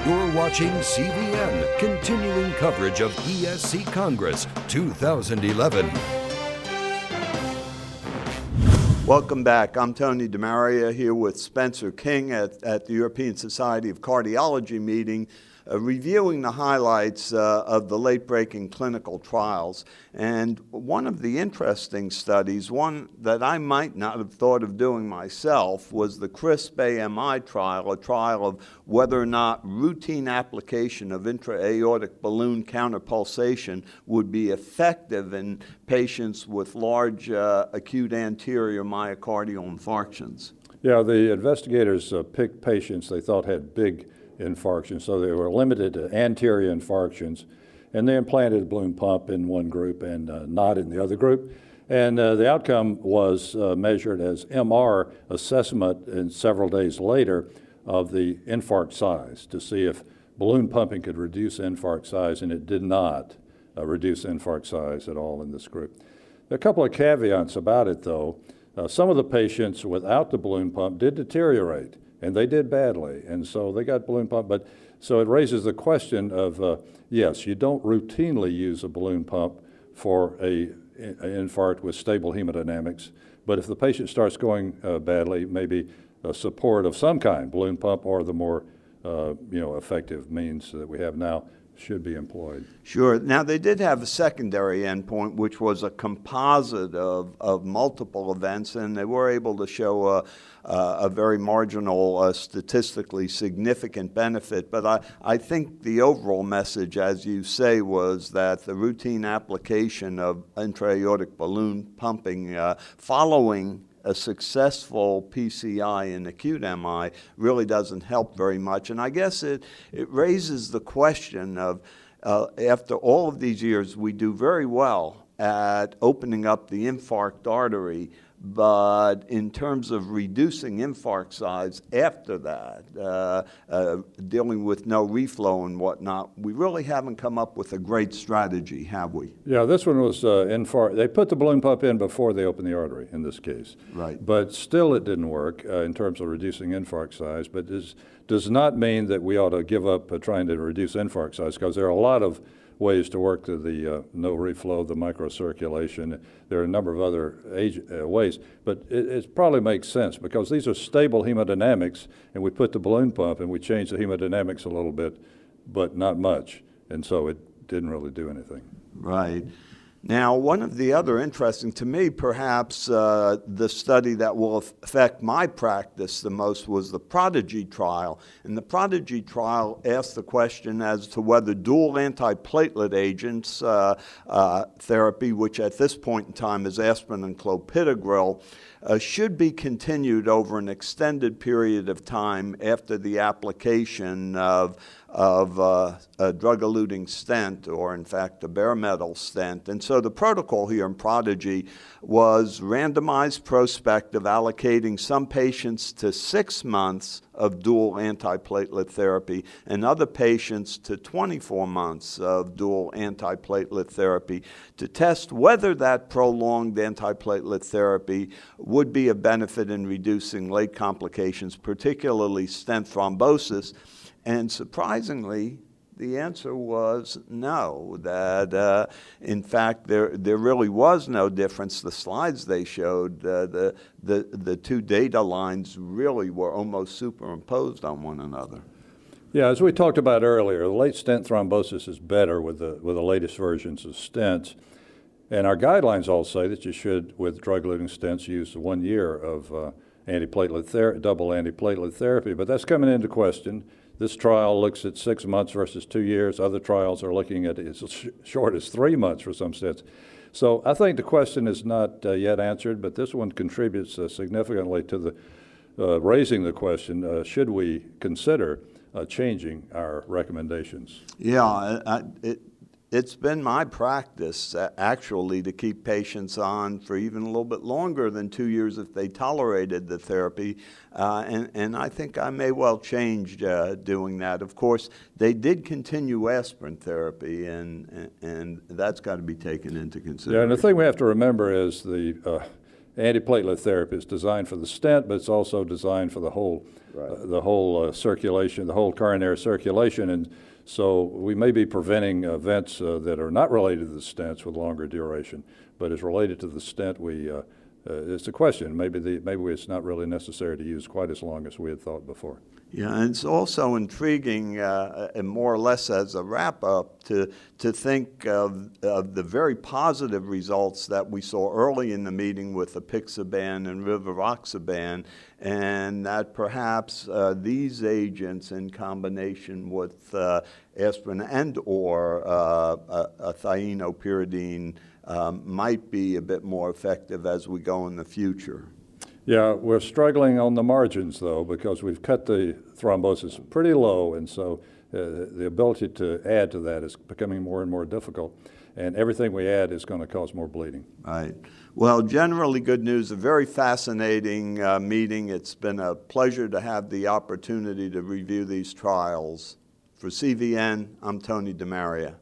You're watching CVN, continuing coverage of ESC Congress 2011. Welcome back. I'm Tony DeMaria here with Spencer King at the European Society of Cardiology meeting, reviewing the highlights of the late-breaking clinical trials. And one of the interesting studies, one that I might not have thought of doing myself, was the CRISP-AMI trial, a trial of whether or not routine application of intra-aortic balloon counterpulsation would be effective in patients with large acute anterior myocardial infarctions. Yeah, the investigators picked patients they thought had big infarctions, so they were limited to anterior infarctions, and they implanted a balloon pump in one group and not in the other group. And the outcome was measured as MR assessment and several days later of the infarct size to see if balloon pumping could reduce infarct size, and it did not reduce infarct size at all in this group. There are a couple of caveats about it, though. Some of the patients without the balloon pump did deteriorate, and they did badly, and so they got balloon pump. But so it raises the question of, yes, you don't routinely use a balloon pump for an infarct with stable hemodynamics, but if the patient starts going badly, maybe a support of some kind, balloon pump or the more effective means that we have now, should be employed. Sure. Now, they did have a secondary endpoint, which was a composite of multiple events, and they were able to show a very marginal, statistically significant benefit. But I think the overall message, as you say, was that the routine application of intra-aortic balloon pumping following a successful PCI in acute MI really doesn't help very much. And I guess it raises the question of, after all of these years, we do very well at opening up the infarct artery, but in terms of reducing infarct size after that, dealing with no reflow and whatnot, we really haven't come up with a great strategy, have we? Yeah, this one was infarct. They put the balloon pump in before they opened the artery in this case. Right. But still it didn't work in terms of reducing infarct size, but this does not mean that we ought to give up trying to reduce infarct size, because there are a lot of ways to work to the no reflow, the microcirculation. There are a number of other ways, but it probably makes sense because these are stable hemodynamics, and we put the balloon pump and we change the hemodynamics a little bit, but not much, and so it didn't really do anything. Right. Now, one of the other interesting, to me, perhaps the study that will affect my practice the most was the PRODIGY trial. And the PRODIGY trial asked the question as to whether dual antiplatelet agents therapy, which at this point in time is aspirin and clopidogrel, should be continued over an extended period of time after the application of a drug-eluting stent, or in fact a bare metal stent. And so the protocol here in PRODIGY was randomized prospective, allocating some patients to 6 months of dual antiplatelet therapy and other patients to 24 months of dual antiplatelet therapy to test whether that prolonged antiplatelet therapy would be a benefit in reducing late complications, particularly stent thrombosis. And surprisingly, the answer was no, that in fact there really was no difference. The slides they showed, the two data lines really were almost superimposed on one another. Yeah, as we talked about earlier, the late stent thrombosis is better with the latest versions of stents. And our guidelines all say that you should, with drug-eluting stents, use 1 year of double antiplatelet therapy. But that's coming into question. This trial looks at 6 months versus 2 years. Other trials are looking at as short as 3 months for some stents. So I think the question is not yet answered, but this one contributes significantly to the raising the question, should we consider changing our recommendations? Yeah, it's been my practice, actually, to keep patients on for even a little bit longer than 2 years if they tolerated the therapy, and I think I may well change doing that. Of course, they did continue aspirin therapy, and that's got to be taken into consideration. Yeah, and the thing we have to remember is the antiplatelet therapy. It's designed for the stent, but it's also designed for the whole, circulation, the whole coronary circulation. And so we may be preventing events that are not related to the stents with longer duration, but is related to the stent. It's a question. Maybe it's not really necessary to use quite as long as we had thought before. Yeah, and it's also intriguing, and more or less as a wrap-up, to think of the very positive results that we saw early in the meeting with apixaban and rivaroxaban, and that perhaps these agents in combination with aspirin and or thienopyridine might be a bit more effective as we go in the future. Yeah, we're struggling on the margins, though, because we've cut the thrombosis pretty low, and so the ability to add to that is becoming more and more difficult, and everything we add is going to cause more bleeding. Right. Well, generally good news, a very fascinating meeting. It's been a pleasure to have the opportunity to review these trials. For CVN, I'm Tony DeMaria.